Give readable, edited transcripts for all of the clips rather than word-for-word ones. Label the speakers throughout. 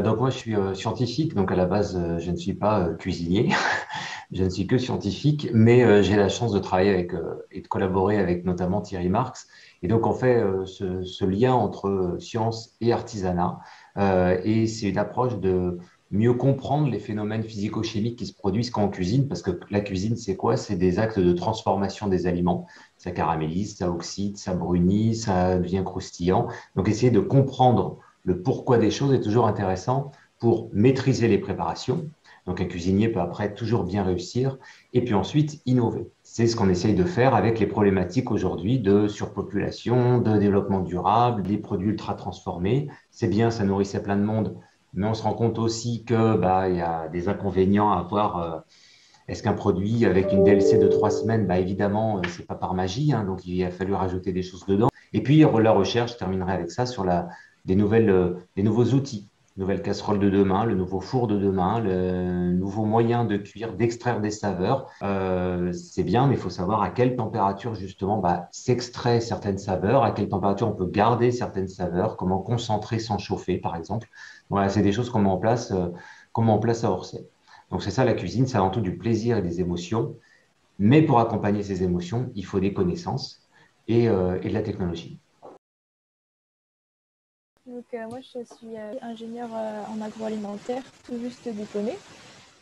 Speaker 1: Donc moi, je suis scientifique, donc à la base, je ne suis pas cuisinier, je ne suis que scientifique, mais j'ai la chance de travailler avec et de collaborer avec notamment Thierry Marx. Et donc on fait ce lien entre science et artisanat, et c'est une approche de mieux comprendre les phénomènes physico-chimiques qui se produisent quand on cuisine, parce que la cuisine, c'est quoi? C'est des actes de transformation des aliments. Ça caramélise, ça oxyde, ça brunit, ça devient croustillant. Donc essayer de comprendre le pourquoi des choses est toujours intéressant pour maîtriser les préparations. Donc un cuisinier peut après toujours bien réussir et puis ensuite innover. C'est ce qu'on essaye de faire avec les problématiques aujourd'hui de surpopulation, de développement durable, des produits ultra transformés. C'est bien, ça nourrissait plein de monde, mais on se rend compte aussi que il y a des inconvénients à avoir. Est-ce qu'un produit avec une DLC de 3 semaines, évidemment, c'est pas par magie, hein, donc il a fallu rajouter des choses dedans. Et puis la recherche, je terminerai avec ça, sur des nouveaux outils, nouvelles casseroles de demain, le nouveau four de demain, le nouveau moyen de cuire, d'extraire des saveurs. C'est bien, mais il faut savoir à quelle température justement s'extrait certaines saveurs, à quelle température on peut garder certaines saveurs, comment concentrer sans chauffer, par exemple. Voilà, c'est des choses qu'on met en place à Orsay. Donc c'est ça la cuisine, c'est avant tout du plaisir et des émotions. Mais pour accompagner ces émotions, il faut des connaissances et de la technologie.
Speaker 2: Donc, moi, je suis ingénieure en agroalimentaire, tout juste diplômée.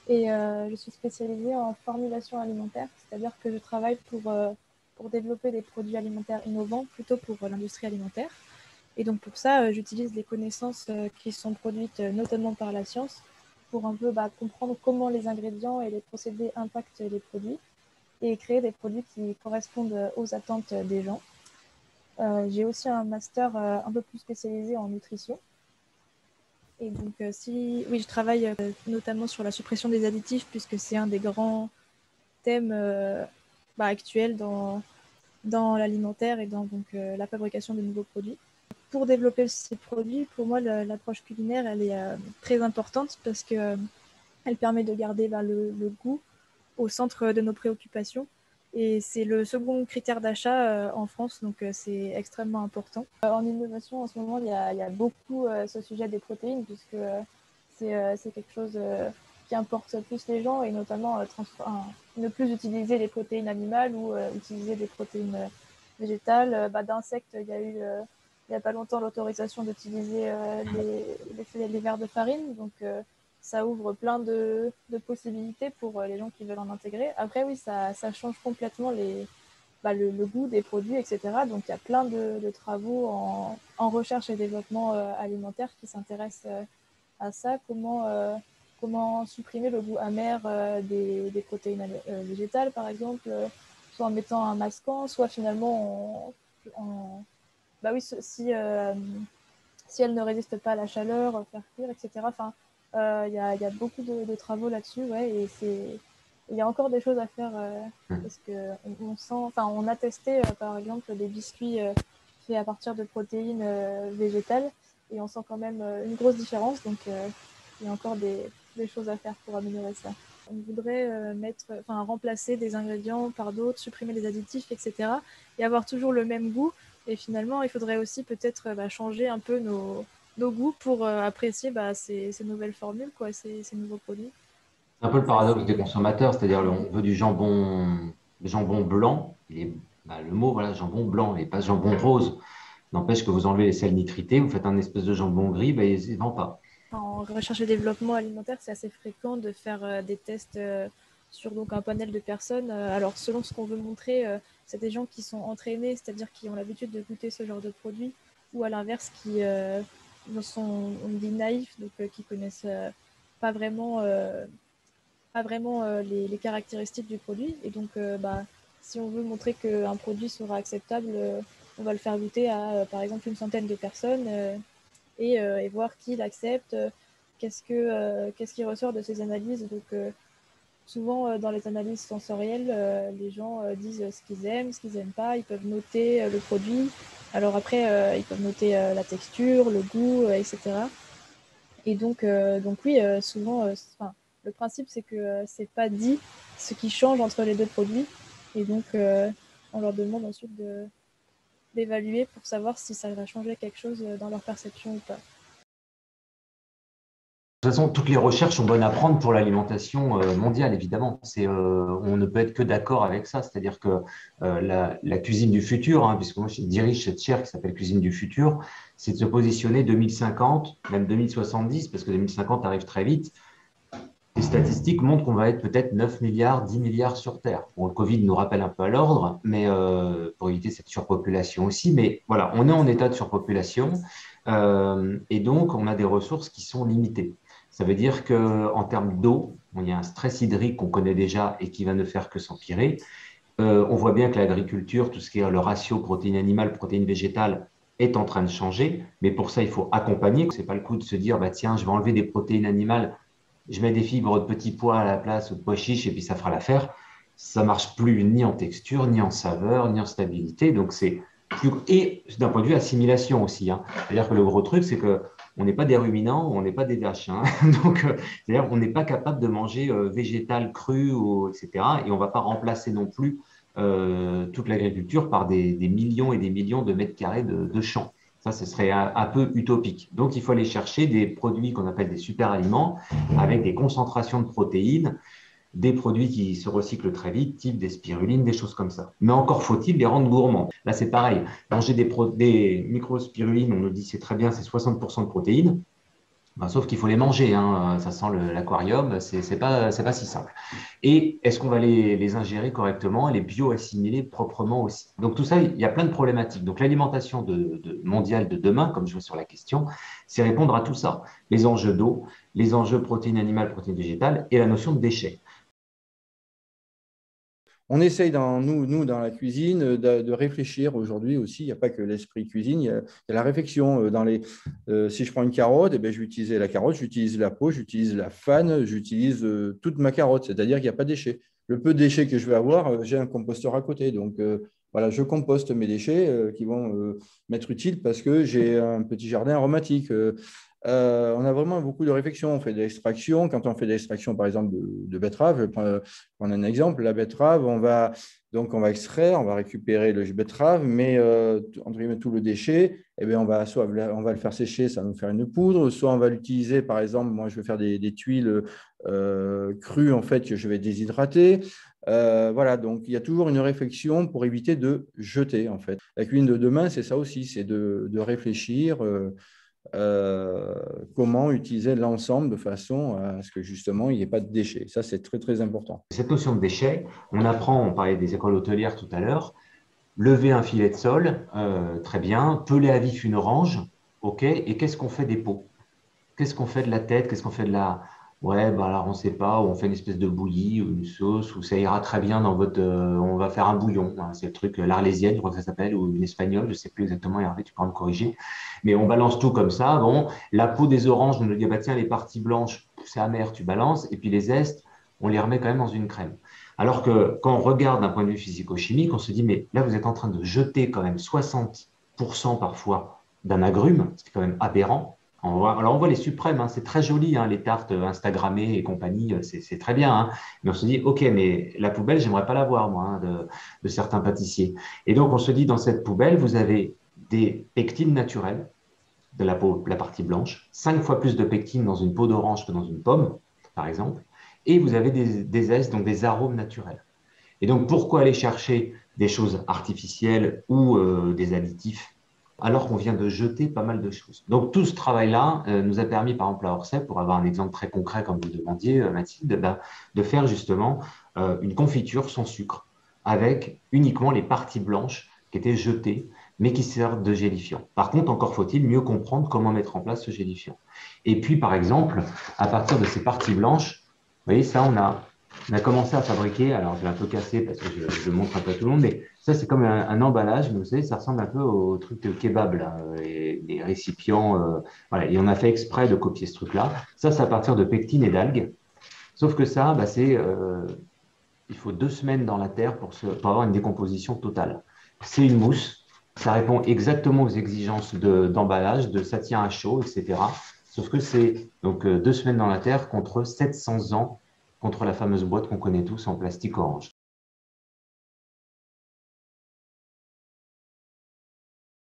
Speaker 2: Et je suis spécialisée en formulation alimentaire, c'est-à-dire que je travaille pour développer des produits alimentaires innovants, plutôt pour l'industrie alimentaire. Et donc pour ça, j'utilise les connaissances qui sont produites notamment par la science pour un peu comprendre comment les ingrédients et les procédés impactent les produits et créer des produits qui correspondent aux attentes des gens. J'ai aussi un master un peu plus spécialisé en nutrition. Et donc, oui, je travaille notamment sur la suppression des additifs, puisque c'est un des grands thèmes actuels dans l'alimentaire et dans la fabrication de nouveaux produits. Pour développer ces produits, pour moi, l'approche culinaire, elle est très importante parce que elle permet de garder le goût au centre de nos préoccupations. Et c'est le second critère d'achat en France, donc c'est extrêmement important. En innovation, en ce moment, il y a beaucoup ce sujet des protéines, puisque c'est quelque chose qui importe plus les gens, et notamment ne plus utiliser les protéines animales ou utiliser des protéines végétales. D'insectes, il y a eu il n'y a pas longtemps l'autorisation d'utiliser les verres de farine, donc ça ouvre plein de possibilités pour les gens qui veulent en intégrer. Après, oui, ça change complètement le goût des produits, etc. Donc, il y a plein de travaux en recherche et développement alimentaire qui s'intéressent à ça, comment supprimer le goût amer des protéines végétales, par exemple, soit en mettant un masquant, soit finalement oui, si elle ne résiste pas à la chaleur, faire cuire, etc. Enfin, y a beaucoup de travaux là-dessus, ouais, et il y a encore des choses à faire parce que on sent, enfin, on a testé par exemple des biscuits faits à partir de protéines végétales et on sent quand même une grosse différence. Donc, il y a encore des choses à faire pour améliorer ça. On voudrait remplacer des ingrédients par d'autres, supprimer les additifs, etc. et avoir toujours le même goût. Et finalement, il faudrait aussi peut-être changer un peu nos goûts pour apprécier ces nouvelles formules, quoi, ces nouveaux produits.
Speaker 1: C'est un peu le
Speaker 2: Ça,
Speaker 1: paradoxe des
Speaker 2: c'est...
Speaker 1: consommateurs, c'est-à-dire on veut du jambon blanc. Le mot, voilà, jambon blanc et pas jambon rose. N'empêche que vous enlevez les sels nitrités, vous faites un espèce de jambon gris, il ne vend pas.
Speaker 2: En recherche et développement alimentaire, c'est assez fréquent de faire des tests sur donc, un panel de personnes. Alors, selon ce qu'on veut montrer, c'est des gens qui sont entraînés, c'est-à-dire qui ont l'habitude de goûter ce genre de produit, ou à l'inverse, qui sont, on dit, naïfs, donc qui connaissent pas vraiment, les caractéristiques du produit. Et donc, si on veut montrer qu'un produit sera acceptable, on va le faire goûter à, par exemple, une centaine de personnes. Et voir qui l'accepte, qu'est-ce qui ressort de ces analyses. Donc, souvent, dans les analyses sensorielles, les gens disent ce qu'ils aiment pas, ils peuvent noter le produit. Alors après, ils peuvent noter la texture, le goût, etc. Et donc oui, souvent, le principe, c'est que c'est pas dit ce qui change entre les deux produits. Et donc, on leur demande ensuite d'évaluer pour savoir si ça va changer quelque chose dans leur perception ou pas.
Speaker 1: De toute façon, toutes les recherches sont bonnes à prendre pour l'alimentation mondiale, évidemment. On ne peut être que d'accord avec ça. C'est-à-dire que la cuisine du futur, hein, puisque moi je dirige cette chaire qui s'appelle Cuisine du futur, c'est de se positionner 2050, même 2070, parce que 2050 arrive très vite. Les statistiques montrent qu'on va être peut-être 9 milliards, 10 milliards sur Terre. Bon, le Covid nous rappelle un peu à l'ordre, mais pour éviter cette surpopulation aussi. Mais voilà, on est en état de surpopulation et donc on a des ressources qui sont limitées. Ça veut dire qu'en termes d'eau, il y a un stress hydrique qu'on connaît déjà et qui va ne faire que s'empirer. On voit bien que l'agriculture, tout ce qui est le ratio protéines animales, protéines végétales, est en train de changer. Mais pour ça, il faut accompagner. Ce n'est pas le coup de se dire, bah, tiens, je vais enlever des protéines animales, je mets des fibres de petits pois à la place ou de pois chiches et puis ça fera l'affaire. Ça marche plus ni en texture, ni en saveur, ni en stabilité. Donc c'est et d'un point de vue assimilation aussi. Hein. C'est-à-dire que le gros truc, c'est que on n'est pas des ruminants, on n'est pas des vaches. Hein. Donc, c'est-à-dire on n'est pas capable de manger végétal cru, etc. Et on ne va pas remplacer non plus toute l'agriculture par des millions et des millions de mètres carrés de champs. Ça, ce serait un peu utopique. Donc, il faut aller chercher des produits qu'on appelle des super aliments avec des concentrations de protéines, des produits qui se recyclent très vite, type des spirulines, des choses comme ça. Mais encore faut-il les rendre gourmands. Là, c'est pareil. Manger des microspirulines, on nous dit c'est très bien, c'est 60% de protéines. Ben, sauf qu'il faut les manger, hein. Ça sent l'aquarium, c'est pas si simple. Et est-ce qu'on va les ingérer correctement, les bio-assimiler proprement aussi? Donc tout ça, il y a plein de problématiques. Donc l'alimentation mondiale de demain, comme je vois sur la question, c'est répondre à tout ça. Les enjeux d'eau, les enjeux protéines animales, protéines végétales et la notion de déchets.
Speaker 3: On essaye, nous, dans la cuisine, de réfléchir aujourd'hui aussi. Il n'y a pas que l'esprit cuisine, il y a la réflexion. Si je prends une carotte, eh bien, je vais utiliser la carotte, j'utilise la peau, j'utilise la fan, j'utilise toute ma carotte, c'est-à-dire qu'il n'y a pas de déchets. Le peu de déchets que je vais avoir, j'ai un composteur à côté. Donc, voilà, je composte mes déchets qui vont m'être utiles parce que j'ai un petit jardin aromatique. On a vraiment beaucoup de réflexion. On fait de l'extraction. Quand on fait de l'extraction, par exemple, de betterave, je prends un exemple. La betterave, on va extraire, on va récupérer le betterave, mais entre guillemets, tout le déchet, eh bien, soit on va le faire sécher, ça va nous faire une poudre, soit on va l'utiliser, par exemple, moi, je vais faire des tuiles crues, en fait, que je vais déshydrater. Voilà, donc il y a toujours une réflexion pour éviter de jeter, en fait. La cuisine de demain, c'est ça aussi, c'est de réfléchir. Comment utiliser l'ensemble de façon à ce que justement il n'y ait pas de déchets. Ça, c'est très, très important.
Speaker 1: Cette notion de déchets, on parlait des écoles hôtelières tout à l'heure, lever un filet de sol, très bien, peler à vif une orange, ok, et qu'est-ce qu'on fait des peaux? Qu'est-ce qu'on fait de la tête? Qu'est-ce qu'on fait de la... Ouais, bah alors on ne sait pas, ou on fait une espèce de bouillie ou une sauce, ou ça ira très bien dans votre... on va faire un bouillon, hein, c'est le truc, l'arlésienne, je crois que ça s'appelle, ou une espagnole, je ne sais plus exactement, Hervé, tu pourras me corriger. Mais on balance tout comme ça. Bon, la peau des oranges, on nous dit, bah, tiens, les parties blanches, c'est amer, tu balances, et puis les zestes, on les remet quand même dans une crème. Alors que quand on regarde d'un point de vue physico-chimique, on se dit, mais là, vous êtes en train de jeter quand même 60% parfois d'un agrume, ce qui est quand même aberrant. Alors, on voit les suprêmes, hein, c'est très joli, hein, les tartes Instagrammées et compagnie, c'est très bien. Hein, mais on se dit, OK, mais la poubelle, j'aimerais pas la voir, moi, hein, de certains pâtissiers. Et donc, on se dit, dans cette poubelle, vous avez des pectines naturelles de la peau, la partie blanche, 5 fois plus de pectines dans une peau d'orange que dans une pomme, par exemple, et vous avez des zestes, donc des arômes naturels. Et donc, pourquoi aller chercher des choses artificielles ou des additifs alors qu'on vient de jeter pas mal de choses. Donc tout ce travail-là nous a permis, par exemple à Orsay, pour avoir un exemple très concret comme vous demandiez, Mathilde, de faire justement une confiture sans sucre avec uniquement les parties blanches qui étaient jetées, mais qui servent de gélifiant. Par contre, encore faut-il mieux comprendre comment mettre en place ce gélifiant. Et puis, par exemple, à partir de ces parties blanches, vous voyez, ça, on a commencé à fabriquer, alors je l'ai un peu cassé parce que je le montre un peu à tout le monde, mais ça c'est comme un emballage, mais vous savez, ça ressemble un peu au truc de kebab, là, les récipients, voilà, et on a fait exprès de copier ce truc-là. Ça, c'est à partir de pectine et d'algues, sauf que ça, bah, il faut 2 semaines dans la terre pour avoir une décomposition totale. C'est une mousse, ça répond exactement aux exigences d'emballage, ça tient à chaud, etc. Sauf que c'est donc 2 semaines dans la terre contre 700 ans contre la fameuse boîte qu'on connaît tous en plastique orange.